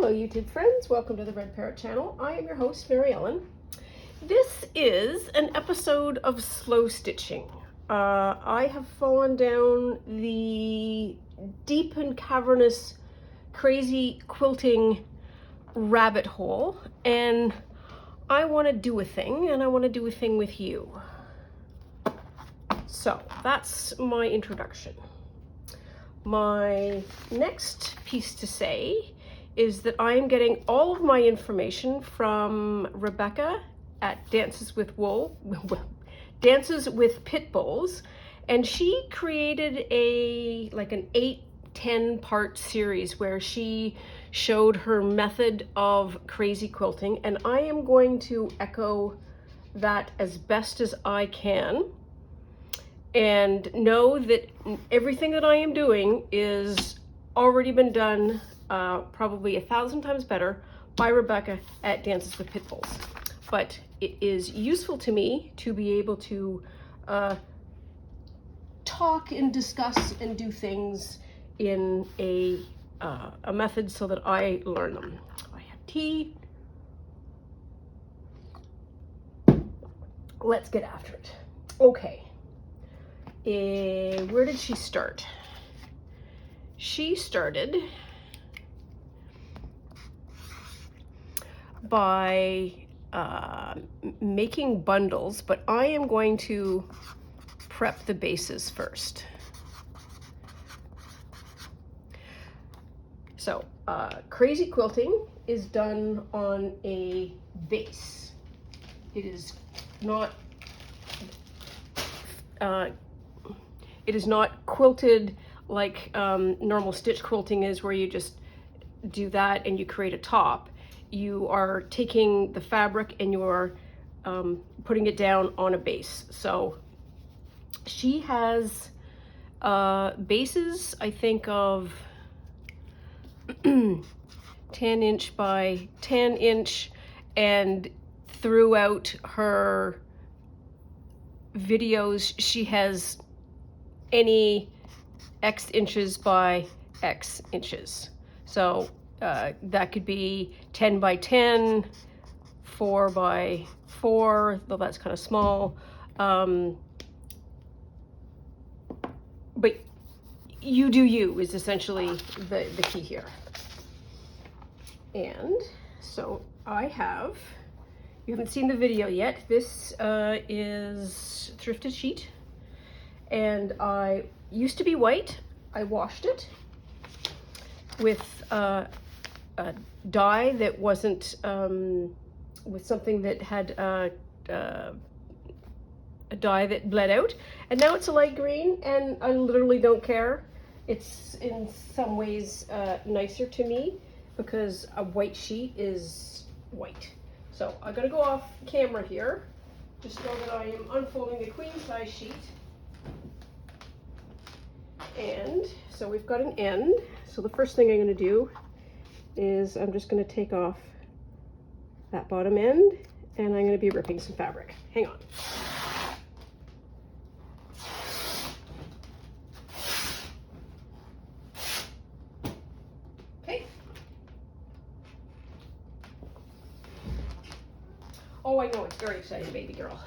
Hello YouTube friends, welcome to the Red Parrot channel. I am your host, Mary Ellen. This is an episode of slow stitching. I have fallen down the deep and cavernous crazy quilting rabbit hole, and I want to do a thing, and I want to do a thing with you. So that's my introduction. My next piece to say is that I am getting all of my information from Rebecca at Dances with Pit Bulls, and she created an 8-10 part series where she showed her method of crazy quilting, and I am going to echo that as best as I can. And know that everything that I am doing is already been done probably 1,000 times better by Rebecca at Dances with Pit Bulls. But it is useful to me to be able to talk and discuss and do things in a method so that I learn them. I have tea. Let's get after it. Okay. Where did she start? She started by making bundles, but I am going to prep the bases first. So crazy quilting is done on a base. It is not quilted like normal stitch quilting is, where you just do that and you create a top. You are taking the fabric and you're putting it down on a base. So she has bases, I think, of 10 inch by 10 inch, and throughout her videos she has any X inches by X inches. So that could be 10 by 10, 4 by 4, though that's kind of small. But you do you is essentially the key here. And so I have, you haven't seen the video yet, this is thrifted sheet. And I used to be white. I washed it with a dye that wasn't, with something that had a dye that bled out. And now it's a light green, and I literally don't care. It's in some ways nicer to me because a white sheet is white. So I'm gonna go off camera here. Just know that I am unfolding the queen size sheet. And so we've got an end. So the first thing I'm going to do is I'm just going to take off that bottom end, and I'm going to be ripping some fabric. Hang on. Okay. Oh, I know, it's very exciting, baby girl.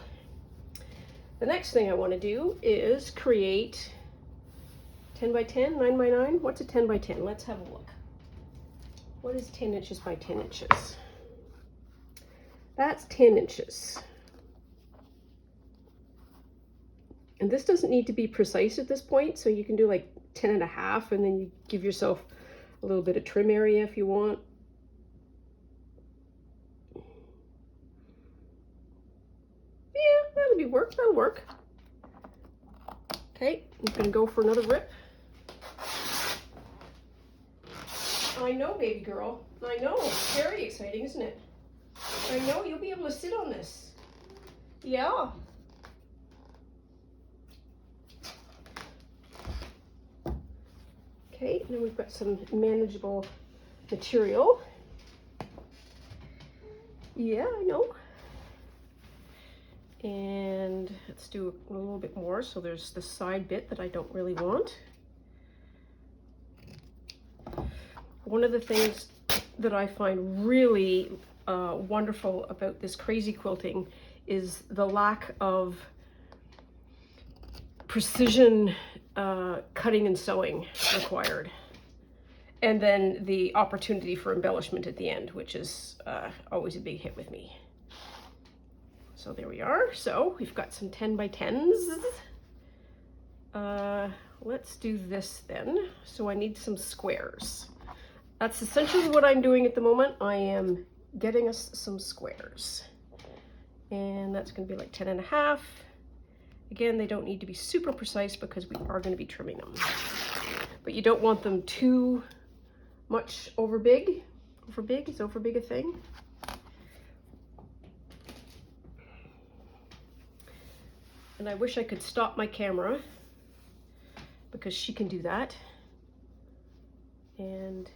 The next thing I want to do is create 10 by 10, 9 by 9. What's a 10 by 10? Let's have a look. What is 10 inches by 10 inches? That's 10 inches. And this doesn't need to be precise at this point, so you can do like 10 and a half, and then you give yourself a little bit of trim area if you want. Yeah, that'll work. Okay, I'm gonna go for another rip. I know, baby girl. I know. It's very exciting, isn't it? I know you'll be able to sit on this. Yeah. Okay, and then we've got some manageable material. Yeah, I know. And let's do a little bit more. So there's the side bit that I don't really want. One of the things that I find really wonderful about this crazy quilting is the lack of precision cutting and sewing required. And then the opportunity for embellishment at the end, which is always a big hit with me. So there we are. So we've got some 10 by 10s. Let's do this then. So I need some squares. That's essentially what I'm doing at the moment. I am getting us some squares. And that's going to be like 10.5. Again, they don't need to be super precise because we are going to be trimming them. But you don't want them too much over big. Over big? Is over big a thing? And I wish I could stop my camera because she can do that. And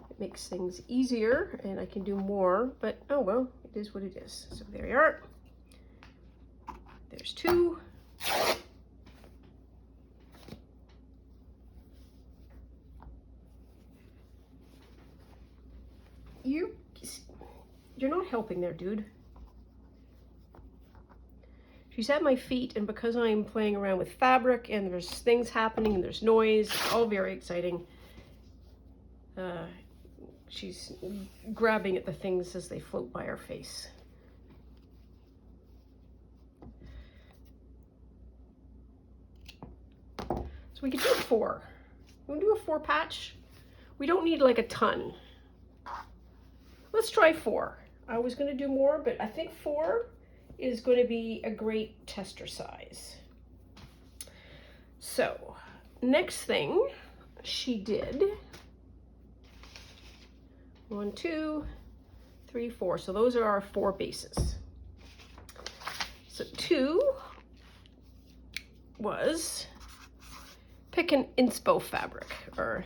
it makes things easier and I can do more, but oh well, it is what it is. So there you are. There's 2. You're not helping there, dude. She's at my feet, and because I'm playing around with fabric and there's things happening and there's noise, all very exciting, she's grabbing at the things as they float by her face. So we could do 4. We can do a 4 patch. We don't need like a ton. Let's try 4. I was going to do more, but I think 4 is going to be a great tester size. So next thing she did, 1, 2, 3, 4. So those are our 4 bases. So 2 was pick an inspo fabric, or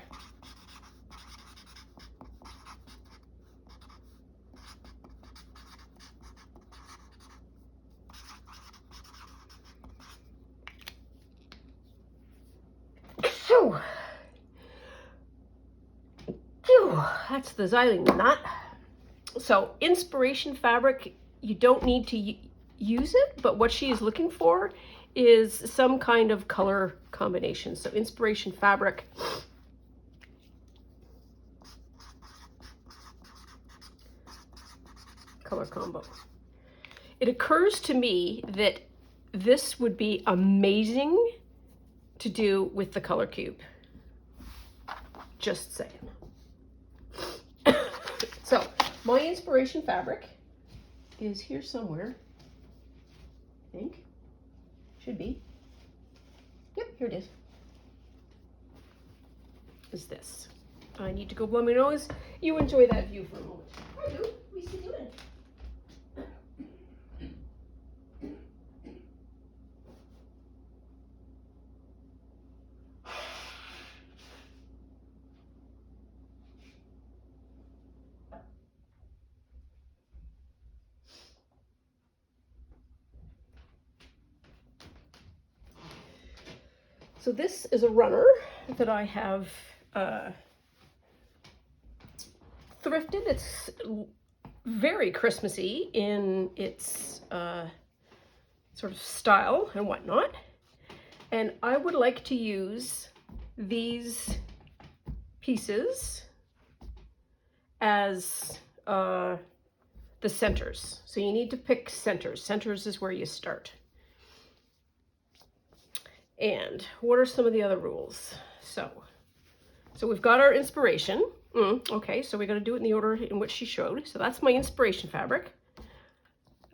that's the xylene knot. So inspiration fabric, you don't need to use it, but what she is looking for is some kind of color combination. So inspiration fabric, color combo. It occurs to me that this would be amazing to do with the color cube. Just saying. So my inspiration fabric is here somewhere, I think. Should be. Yep, here it is. Is this. I need to go blow my nose. You enjoy that view for a moment. Hi, Lou. What are you doing? So this is a runner that I have thrifted. It's very Christmassy in its sort of style and whatnot. And I would like to use these pieces as the centers. So you need to pick centers. Centers is where you start. And what are some of the other rules? So we've got our inspiration. Okay, so we got to do it in the order in which she showed. So that's my inspiration fabric.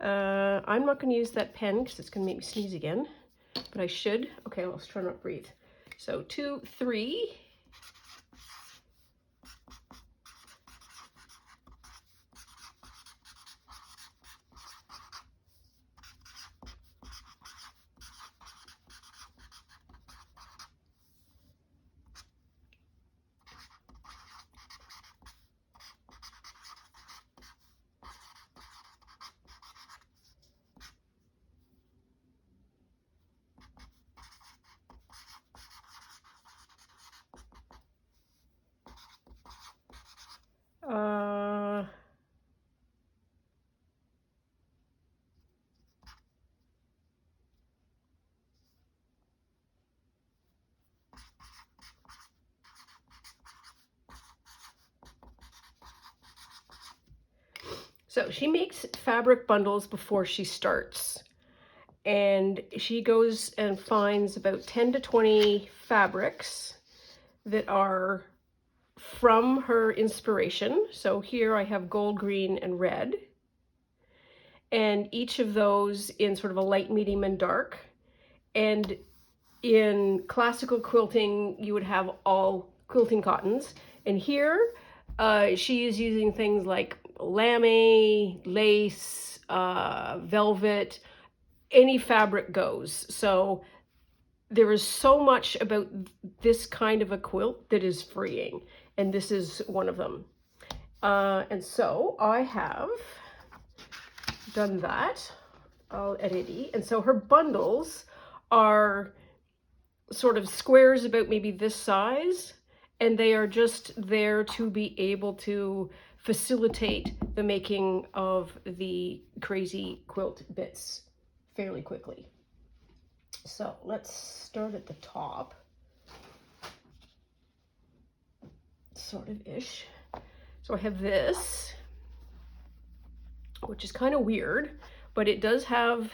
I'm not going to use that pen because it's going to make me sneeze again, but I should. Okay, let's try not to breathe. So 2, 3. So she makes fabric bundles before she starts. And she goes and finds about 10 to 20 fabrics that are from her inspiration. So here I have gold, green, and red. And each of those in sort of a light, medium, and dark. And in classical quilting, you would have all quilting cottons. And here, she is using things like lame, lace, velvet, any fabric goes. So there is so much about this kind of a quilt that is freeing. And this is one of them. And so I have done that already. And so her bundles are sort of squares about maybe this size, and they are just there to be able to facilitate the making of the crazy quilt bits fairly quickly. So let's start at the top, sort of ish. So I have this, which is kind of weird, but it does have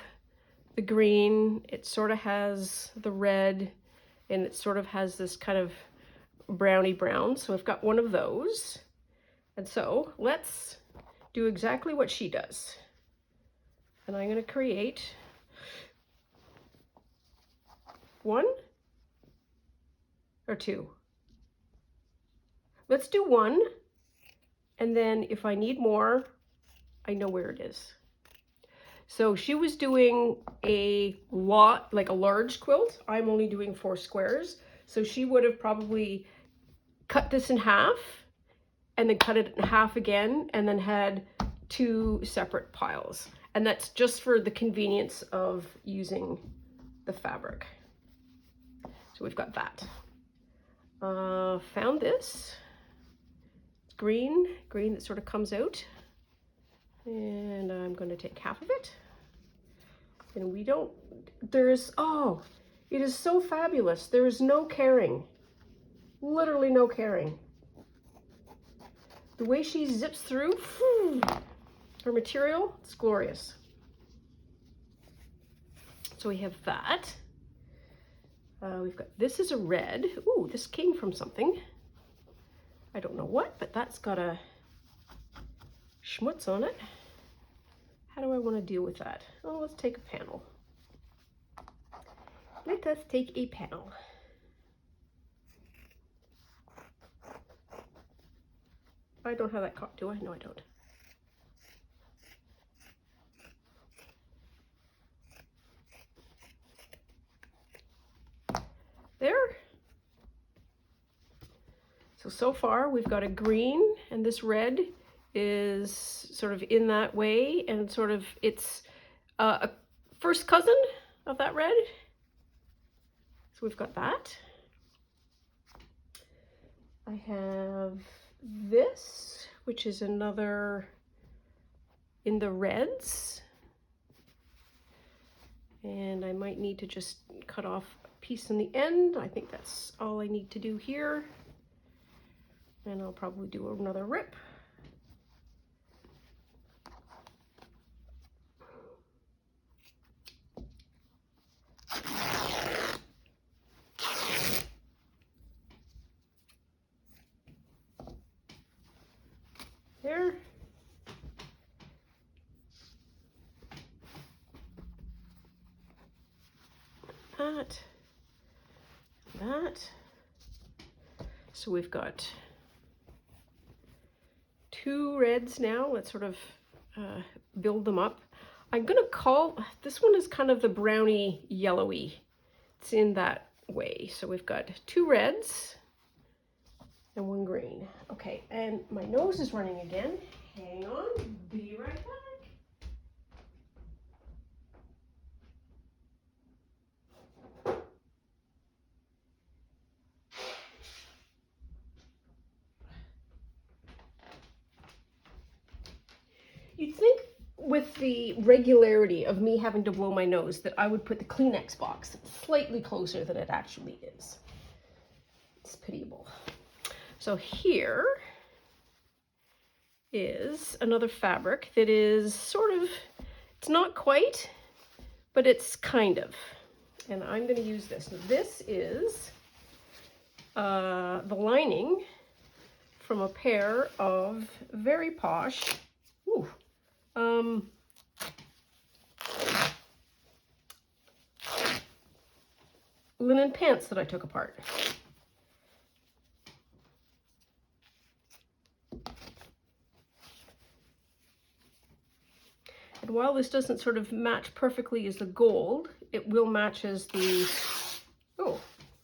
the green, it sort of has the red, and it sort of has this kind of browny brown. So I've got one of those. And so let's do exactly what she does. And I'm going to create one or two. Let's do one. And then if I need more, I know where it is. So she was doing a lot, like a large quilt. I'm only doing 4 squares. So she would have probably cut this in half and then cut it in half again and then had 2 separate piles. And that's just for the convenience of using the fabric. So we've got that. Found this. It's green that sort of comes out. And I'm going to take half of it. And we don't, there's, oh, it is so fabulous. There is no caring. Literally no caring. The way she zips through her material, it's glorious. So we have that. We've got, this is a red. Ooh, this came from something. I don't know what, but that's got a schmutz on it. How do I want to deal with that? Oh, let's take a panel. Let us take a panel. I don't have that caught, do I? No, I don't. There. So far we've got a green, and this red is sort of in that way, and sort of it's a first cousin of that red. So we've got that. I have this, which is another in the reds. And I might need to just cut off a piece in the end. I think that's all I need to do here. And I'll probably do another rip. There. That. So we've got 2 reds now. Let's sort of build them up. I'm gonna call, this one is kind of the browny yellowy. It's in that way. So we've got 2 reds and 1 green. Okay, and my nose is running again. Hang on, be right back. You'd think with the regularity of me having to blow my nose that I would put the Kleenex box slightly closer than it actually is. It's pitiable. So here is another fabric that is sort of, it's not quite, but it's kind of. And I'm going to use this. This is the lining from a pair of very posh linen pants that I took apart. And while this doesn't sort of match perfectly as the gold, it will match as the, oh,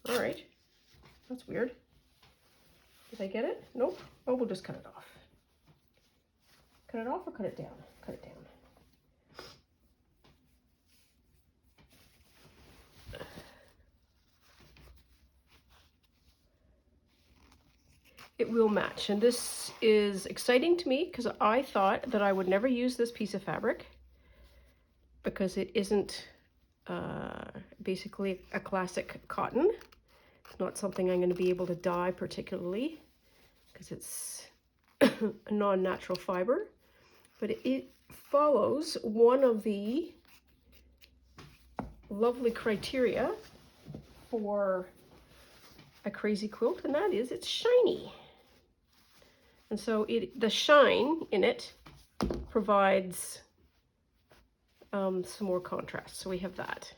all right. That's weird. Did I get it? Nope. Oh, we'll just cut it off. Cut it off or cut it down? Cut it down. It will match, and this is exciting to me because I thought that I would never use this piece of fabric because it isn't basically a classic cotton. It's not something I'm going to be able to dye particularly because it's a non-natural fiber, but it follows one of the lovely criteria for a crazy quilt, and that is it's shiny. And so the shine in it provides some more contrast. So we have that.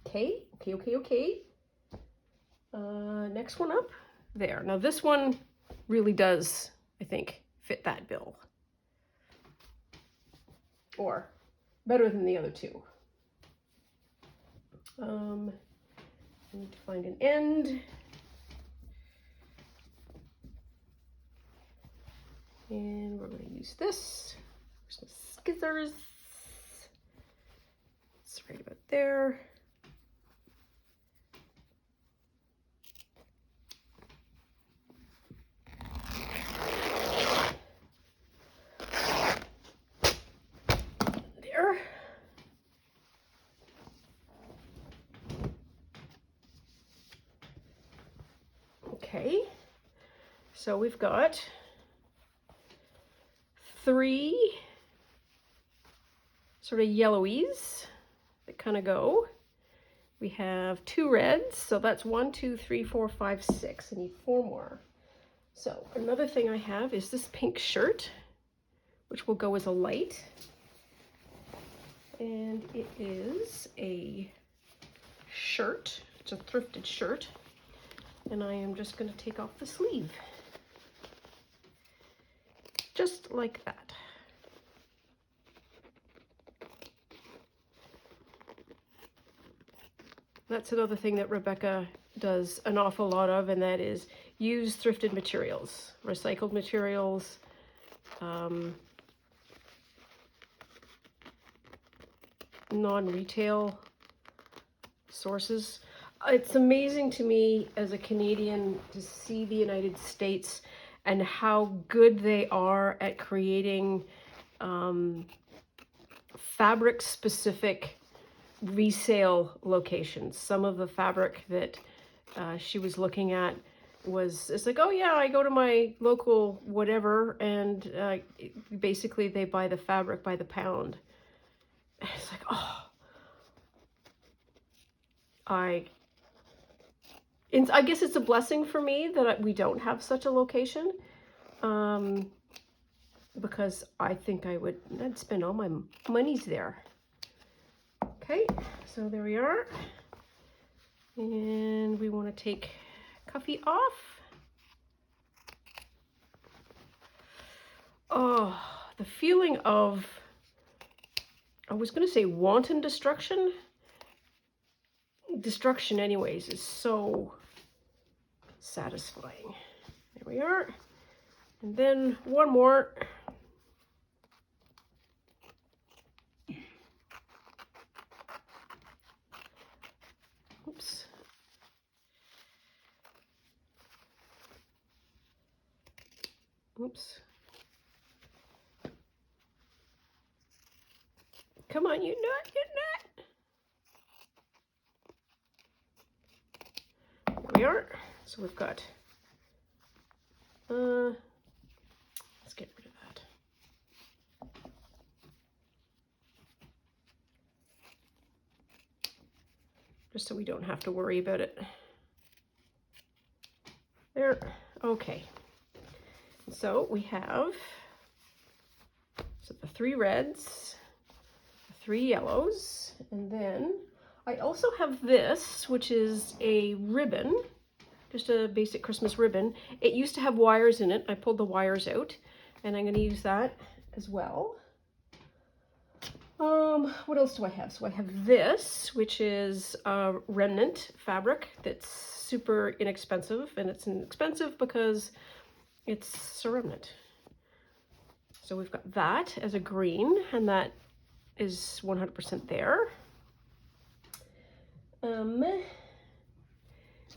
Okay. Next one up, there. Now this one really does, I think, fit that bill. Or better than the other two. I need to find an end. And we're going to use this. There's some scissors. It's right about there. There. Okay. So we've got 3 sort of yellowies that kind of go. We have 2 reds, so that's 1, 2, 3, 4, 5, 6. I need 4 more. So another thing I have is this pink shirt, which will go as a light. And it is a shirt. It's a thrifted shirt. And I am just going to take off the sleeve. Just like that. That's another thing that Rebecca does an awful lot of, and that is use thrifted materials, recycled materials, non-retail sources. It's amazing to me as a Canadian to see the United States and how good they are at creating fabric-specific resale locations. Some of the fabric that she was looking at it's like, oh yeah, I go to my local whatever, and basically they buy the fabric by the pound. And it's like, oh, I guess it's a blessing for me that we don't have such a location, because I think I'd spend all my monies there. Okay, so there we are. And we want to take Cuffy off. Oh, the feeling of, I was going to say wanton destruction. Destruction anyways is so satisfying. There we are. And then one more. Oops. Oops. Come on, you nut, you nut. There we are. So we've got, let's get rid of that. just so we don't have to worry about it. There, okay. So we have the 3 reds, the 3 yellows, and then I also have this, which is a ribbon, just a basic Christmas ribbon. It used to have wires in it. I pulled the wires out, and I'm going to use that as well. What else do I have? So I have this, which is a remnant fabric that's super inexpensive, and it's inexpensive because it's a remnant. So we've got that as a green, and that is 100% there.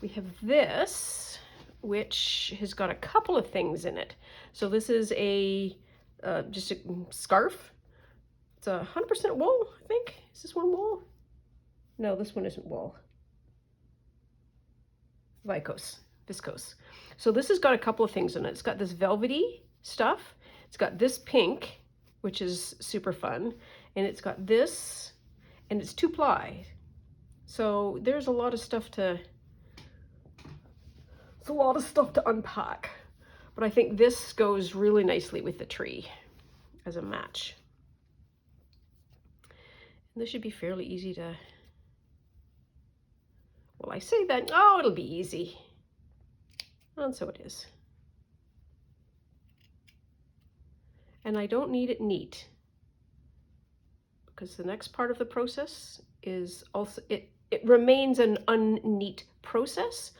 We have this, which has got a couple of things in it. So this is a just a scarf. It's 100% wool, I think. Is this one wool? No, this one isn't wool. Viscose. So this has got a couple of things in it. It's got this velvety stuff. It's got this pink, which is super fun. And it's got this, and it's 2-ply. So there's a lot of stuff to, unpack. But I think this goes really nicely with the tree as a match. And this should be fairly easy to, well, I say that, oh, it'll be easy. And so it is. And I don't need it neat, because the next part of the process is also, it remains an unneat process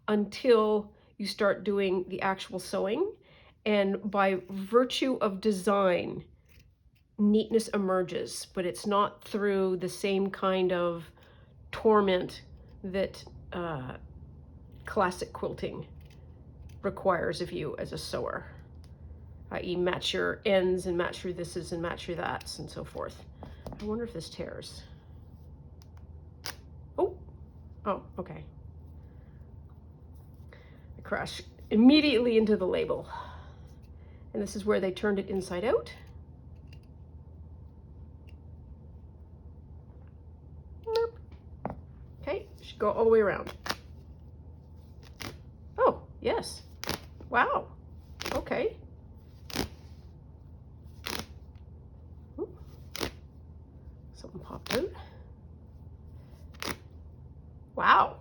until you start doing the actual sewing. And by virtue of design, neatness emerges, but it's not through the same kind of torment that classic quilting requires of you as a sewer, i.e. match your ends and match your thises and match your that's and so forth. I wonder if this tears. Oh, okay. I crashed immediately into the label. And this is where they turned it inside out. Okay, should go all the way around. Oh, yes. Wow. Okay. Ooh. Something popped out. Wow.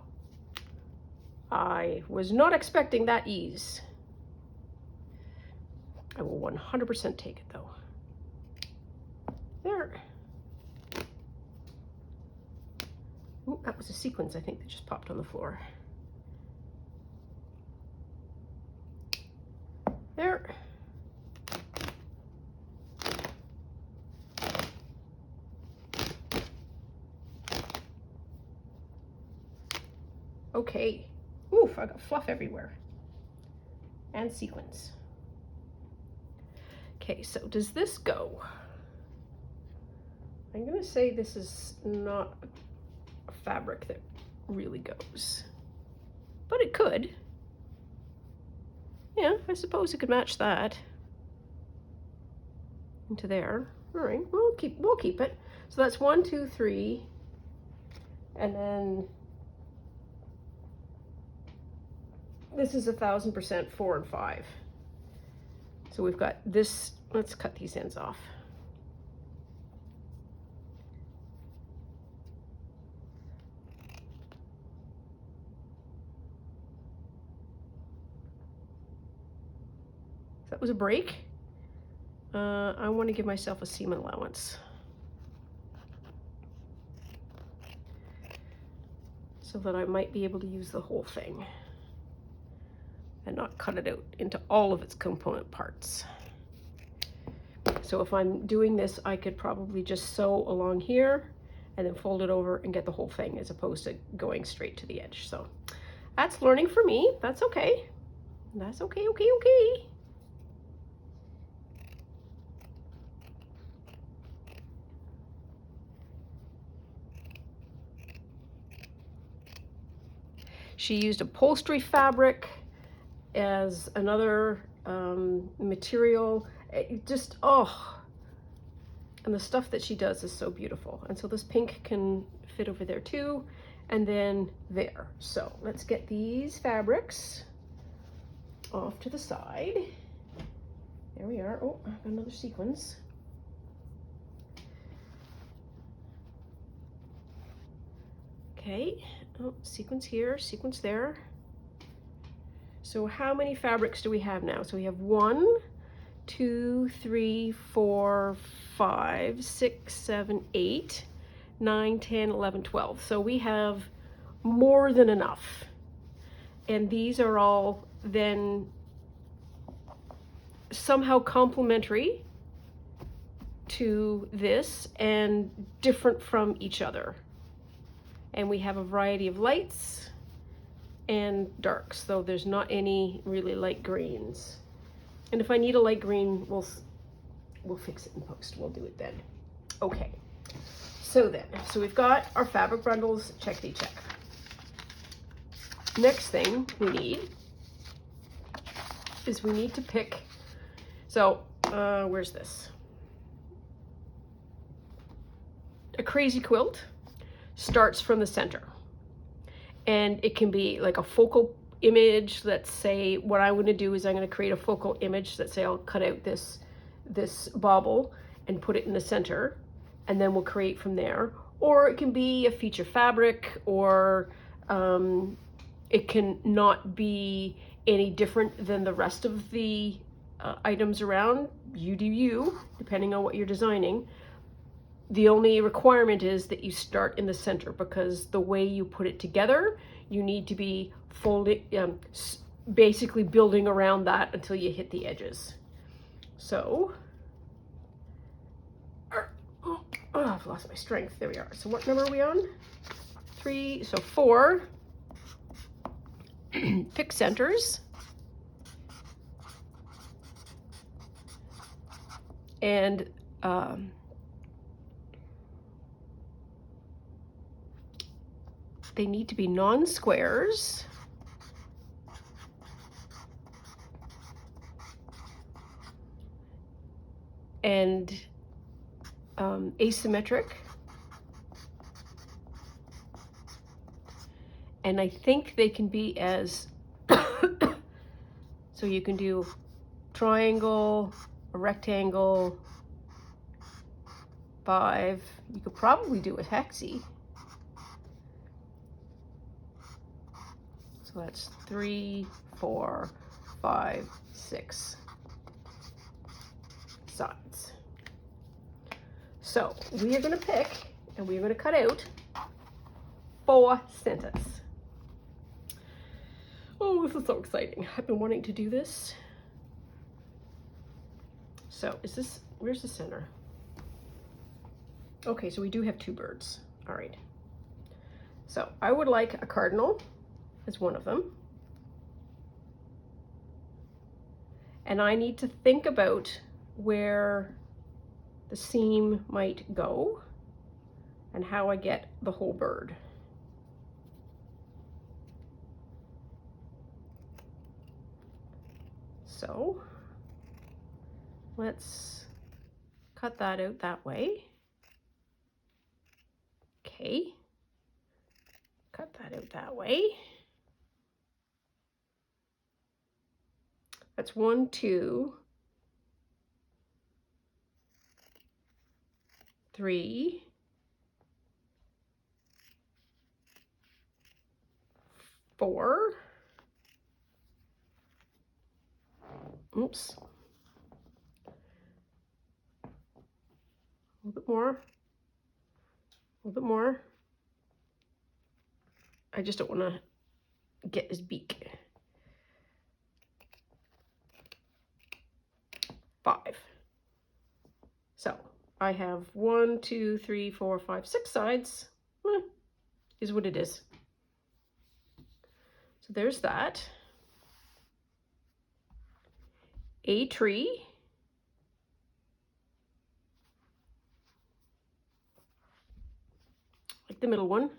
I was not expecting that ease. I will 100% take it though. There. Ooh, that was a sequence, I think, that just popped on the floor. There. Okay. Oof, I got fluff everywhere. And sequins. Okay, so does this go? I'm gonna say this is not a fabric that really goes, but it could. Yeah, I suppose it could match that into there. All right, we'll keep it. So that's 1, 2, 3, and then this is 1000% 4 and 5. So we've got this. Let's cut these ends off. That was a break. I want to give myself a seam allowance. So that I might be able to use the whole thing and not cut it out into all of its component parts. So if I'm doing this, I could probably just sew along here and then fold it over and get the whole thing, as opposed to going straight to the edge. So that's learning for me. That's okay. That's okay, okay. She used upholstery fabric as another material. It just, oh, and the stuff that she does is so beautiful. And so this pink can fit over there too. and then there. So let's get these fabrics off to the side. There we are. Oh, I've got another sequence. Okay, oh, sequence here, sequence there. So how many fabrics do we have now? So we have 1, 2, 3, 4, 5, 6, 7, 8, 9, 10, 11, 12. So we have more than enough. And these are all then somehow complementary to this and different from each other. And we have a variety of lights and darks, though there's not any really light greens. And if I need a light green, we'll fix it in post. We'll do it then. Okay, so we've got our fabric bundles, checkity check. Next thing we need is we need to pick, so where's this? A crazy quilt starts from the center. And it can be like a focal image. Let's say what I'm going to do is I'm going to create a focal image. Let's say I'll cut out this bauble and put it in the center, and then we'll create from there. Or it can be a feature fabric, or it can not be any different than the rest of the items around. You do you, depending on what you're designing. The only requirement is that you start in the center, because the way you put it together, you need to be folding, basically building around that until you hit the edges. So, oh, I've lost my strength. There we are. So what number are we on? 3, so 4. Pick centers. And they need to be non-squares. And asymmetric. And I think they can be as, so you can do triangle, a rectangle, 5. You could probably do a hexy. So that's 3, 4, 5, 6 sides. So we are going to pick, and we are going to cut out 4 centers. Oh, this is so exciting. I've been wanting to do this. So where's the center? Okay, so we do have 2 birds. All right. So I would like a cardinal as one of them. And I need to think about where the seam might go and how I get the whole bird. So let's cut that out that way. Okay, cut that out that way. That's 1, 2, 3, 4. Oops. A little bit more. A little bit more. I just don't want to get his beak. 5. So I have 1, 2, 3, 4, 5, 6 sides. Is what it is. So there's that. A tree. Like the middle one.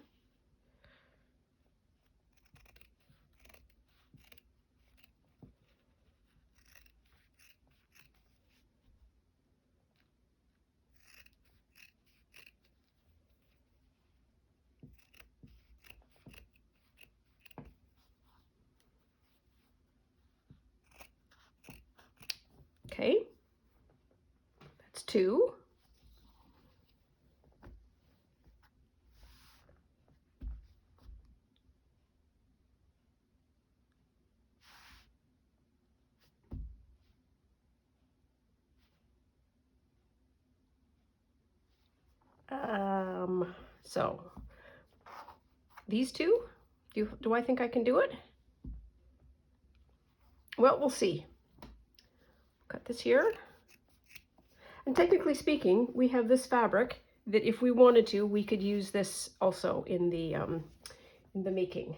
Okay, that's 2. So these 2, do I think I can do it? Well, we'll see. Cut this here. And technically speaking, we have this fabric that if we wanted to, we could use this also in the making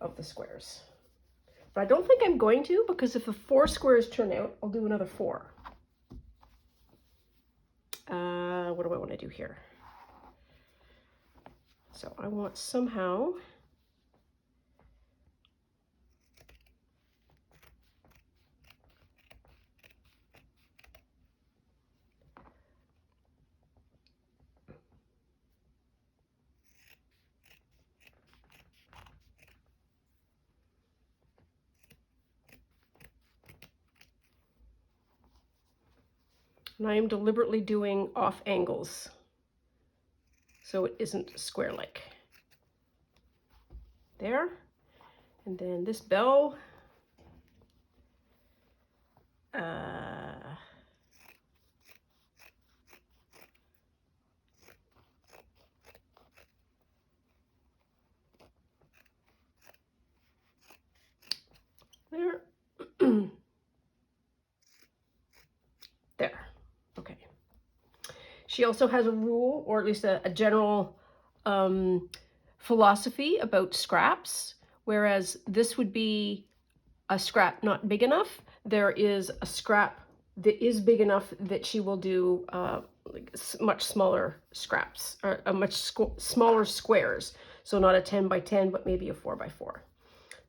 of the squares. But I don't think I'm going to, because if the 4 squares turn out, I'll do another 4. What do I want to do here? So I want somehow and I am deliberately doing off angles so it isn't square-like. There. And then this bell, there. There. Okay. She also has a rule, or at least a general philosophy about scraps, whereas this would be a scrap not big enough. There is a scrap that is big enough that she will do like much smaller scraps, or a much smaller squares. So not a 10 by 10, but maybe a 4 by 4.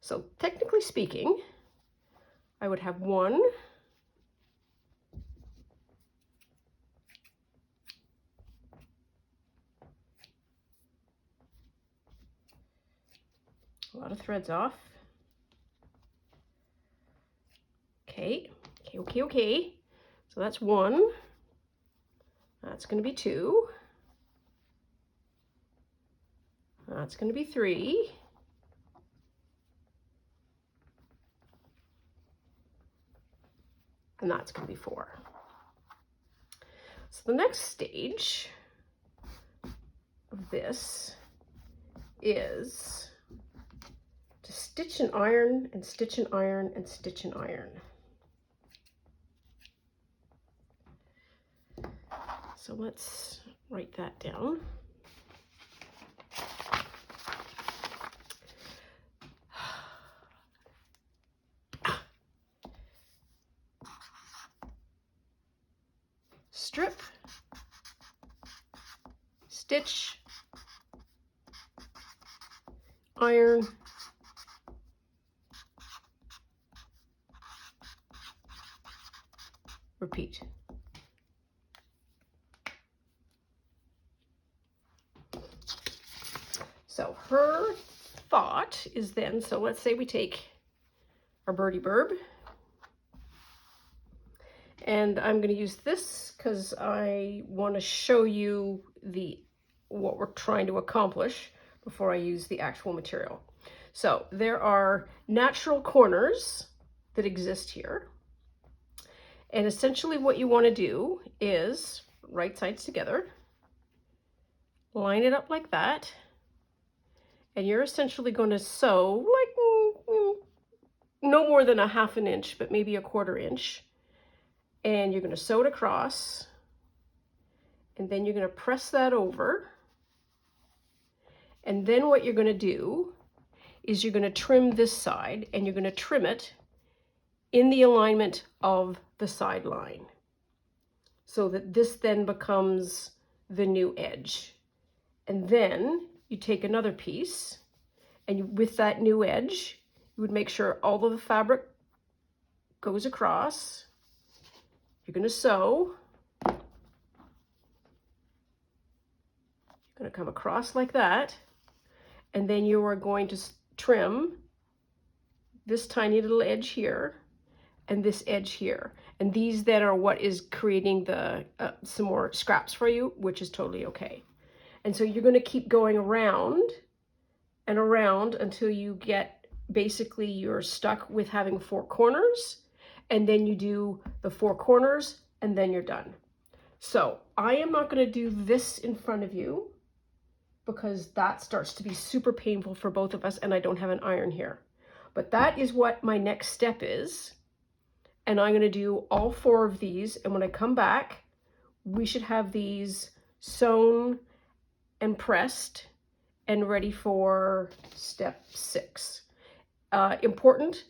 So technically speaking, I would have 1, a lot of threads off. Okay, okay. So that's 1. That's going to be 2. That's going to be 3. And that's going to be 4. So the next stage of this is to stitch and iron and stitch and iron and stitch and iron. So let's write that down. Strip, stitch, iron, repeat. So her thought is then, so let's say we take our birdie burb, and I'm going to use this because I want to show you what we're trying to accomplish before I use the actual material. So there are natural corners that exist here. And essentially what you want to do is right sides together, line it up like that, and you're essentially going to sew like no more than a ½ inch, but maybe a ¼ inch. And you're going to sew it across, and then you're going to press that over. And then what you're going to do is you're going to trim this side, and you're going to trim it in the alignment of the side line, so that this then becomes the new edge. And then you take another piece, and with that new edge, you would make sure all of the fabric goes across. You're going to sew. You're going to come across like that, and then you are going to trim this tiny little edge here, and this edge here. And these then are what is creating the some more scraps for you, which is totally okay. And so you're going to keep going around and around until you get, basically you're stuck with having 4 corners, and then you do the 4 corners and then you're done. So I am not going to do this in front of you because that starts to be super painful for both of us, and I don't have an iron here. But that is what my next step is. And I'm going to do all 4 of these, and when I come back, we should have these sewn and pressed and ready for step 6. Important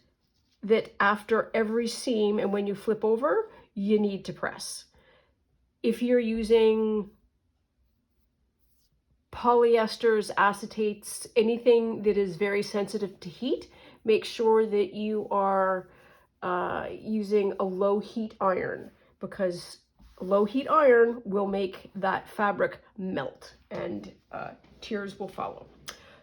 that after every seam and when you flip over, you need to press. If you're using polyesters, acetates, anything that is very sensitive to heat, make sure that you are using a low heat iron, because low heat iron will make that fabric melt, and tears will follow.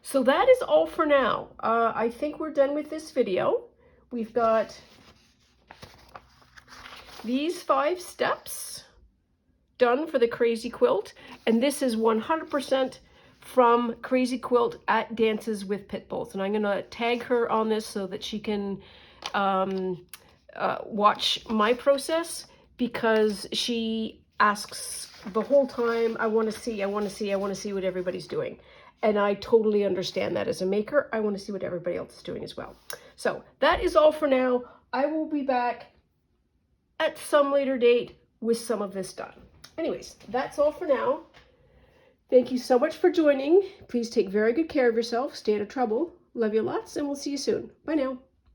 So that is all for now. I think we're done with this video. We've got these 5 steps done for the Crazy Quilt, and this is 100% from Crazy Quilt at Dances with Pitbulls, and I'm gonna tag her on this so that she can watch my process, because she asks the whole time, I want to see what everybody's doing. And I totally understand that. As a maker, I want to see what everybody else is doing as well. So that is all for now. I will be back at some later date with some of this done. Anyways, that's all for now. Thank you so much for joining. Please take very good care of yourself. Stay out of trouble. Love you lots, and we'll see you soon. Bye now.